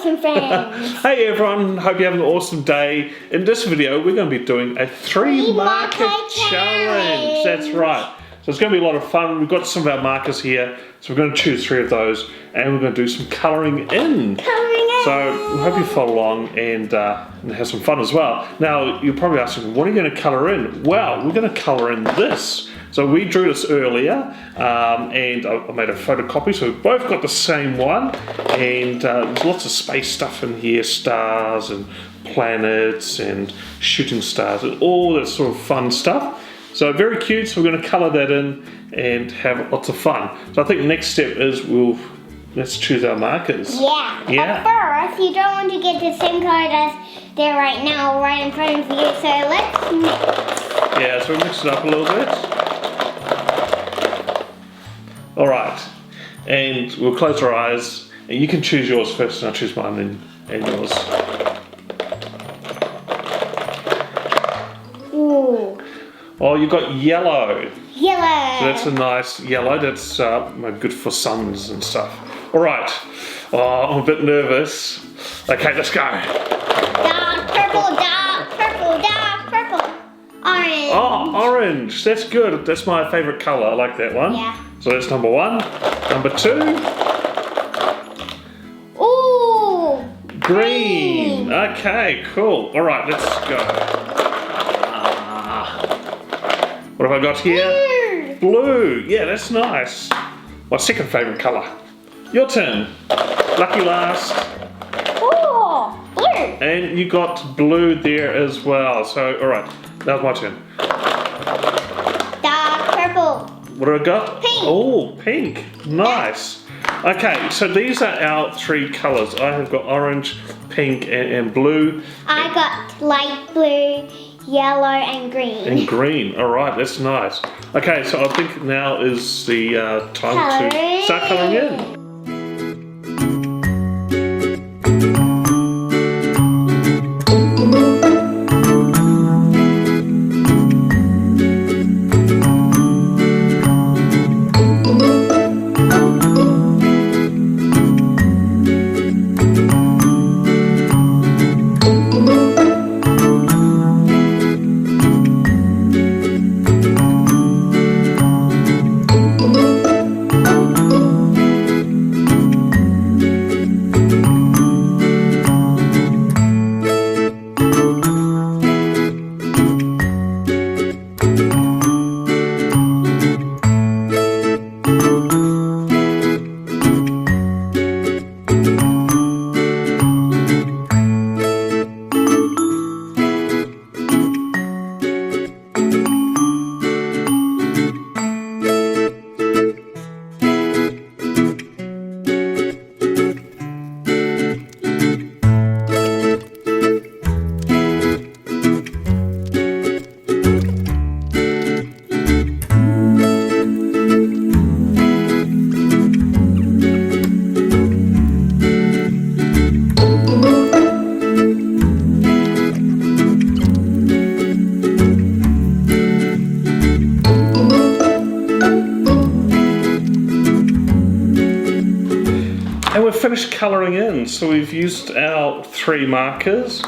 awesome friends. Hey everyone, hope you're having an awesome day. In this video, we're going to be doing a three marker challenge. That's right. So it's going to be a lot of fun. We've got some of our markers here, so we're going to choose 3 of those, and we're going to do some colouring in. So we hope you follow along and have some fun as well. Now, you're probably asking, what are you going to colour in? Well, we're going to colour in this. So we drew this earlier, and I made a photocopy, so we've both got the same one, and there's lots of space stuff in here, stars and planets and shooting stars, and all that sort of fun stuff. So very cute, so we're going to colour that in and have lots of fun. So I think the next step is let's choose our markers. Yeah. But first, you don't want to get the same color as there right now, right in front of you, so let's mix. Yeah, so we'll mix it up a little bit. Alright, and we'll close our eyes, and you can choose yours first, and I'll choose mine and yours. Ooh. Oh, you've got yellow. Yellow. So that's a nice yellow, that's good for suns and stuff. Alright, I'm a bit nervous. Okay, let's go. Dark purple, dark purple, dark purple. Orange. Oh, orange, that's good. That's my favourite colour, I like that one. Yeah. So that's number 1. Number 2. Ooh. Green. Okay, cool. Alright, let's go. What have I got here? Blue. Yeah, that's nice. My second favourite colour. Your turn. Lucky last. Ooh. Blue. And you got blue there as well. So, alright, now's my turn. Dark purple. What have I got? Pink. Oh, pink. Nice. Okay, so these are our 3 colours. I have got orange, pink, and blue. I got light blue, yellow, and green. And green. All right, that's nice. Okay, so I think now is the time to start colouring in. And we've finished colouring in, so we've used our 3 markers,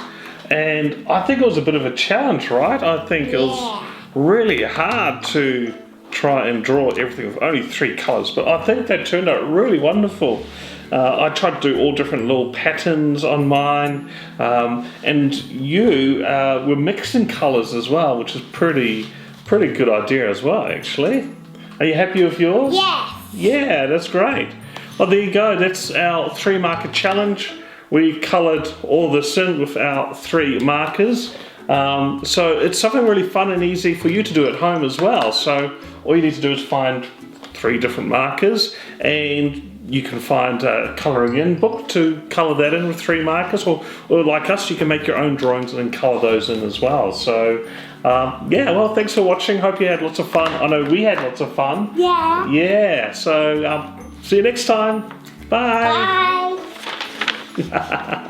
and I think it was a bit of a challenge, right? I think it was really hard to try and draw everything with only 3 colours, but I think that turned out really wonderful. I tried to do all different little patterns on mine, and you were mixing colours as well, which is pretty good idea as well, actually. Are you happy with yours? Yes. Yeah, that's great. Well, there you go. That's our 3 marker challenge. We coloured all this in with our 3 markers. So it's something really fun and easy for you to do at home as well. So all you need to do is find 3 different markers, and you can find a colouring in book to colour that in with 3 markers, or like us, you can make your own drawings and then colour those in as well. So yeah, well, thanks for watching. Hope you had lots of fun. I know we had lots of fun. Yeah. Yeah, so see you next time. Bye. Bye.